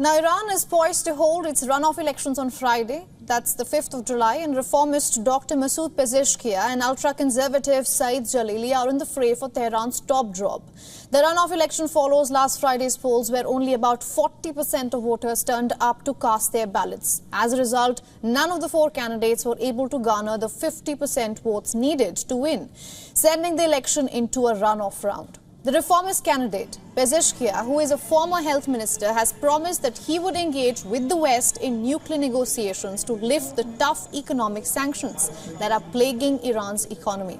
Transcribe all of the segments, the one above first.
Now, Iran is poised to hold its runoff elections on Friday, that's the 5th of July, and reformist Dr. Masood Pezeshkian and ultra-conservative Saeed Jalili are in the fray for Tehran's top job. The runoff election follows last Friday's polls where only about 40% of voters turned up to cast their ballots. As a result, none of the four candidates were able to garner the 50% votes needed to win, sending the election into a runoff round. The reformist candidate, Pezeshkian, who is a former health minister, has promised that he would engage with the West in nuclear negotiations to lift the tough economic sanctions that are plaguing Iran's economy.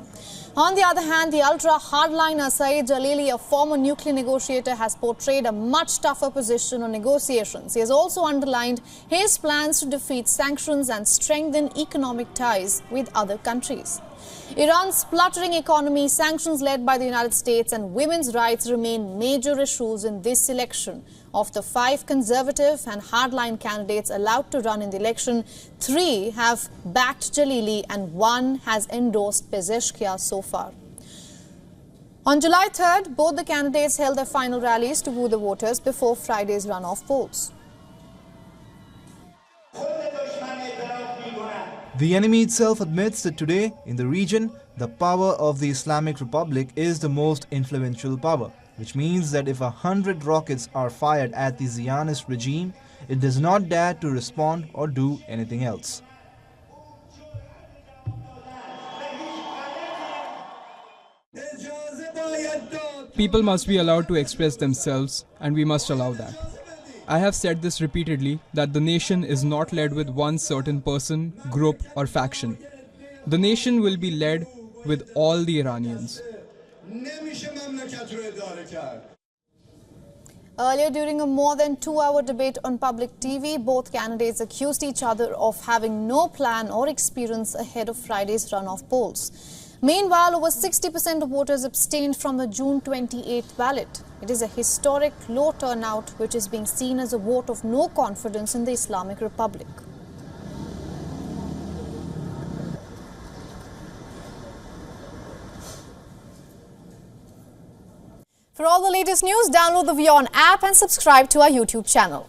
On the other hand, the ultra-hardliner Saeed Jalili, a former nuclear negotiator, has portrayed a much tougher position on negotiations. He has also underlined his plans to defeat sanctions and strengthen economic ties with other countries. Iran's spluttering economy, sanctions led by the United States, and women's rights remain major issues in this election. Of the 5 conservative and hardline candidates allowed to run in the election, 3 have backed Jalili and 1 has endorsed Pezeshkian so far. On July 3rd, both the candidates held their final rallies to woo the voters before Friday's runoff polls. The enemy itself admits that today, in the region, the power of the Islamic Republic is the most influential power, which means that if 100 rockets are fired at the Zionist regime, it does not dare to respond or do anything else. People must be allowed to express themselves, and we must allow that. I have said this repeatedly, that the nation is not led with one certain person, group or faction. The nation will be led with all the Iranians. Earlier, during a more than 2-hour debate on public TV, both candidates accused each other of having no plan or experience ahead of Friday's runoff polls. Meanwhile, over 60% of voters abstained from the June 28th ballot. It is a historic low turnout, which is being seen as a vote of no confidence in the Islamic Republic. For all the latest news, download the WION app and subscribe to our YouTube channel.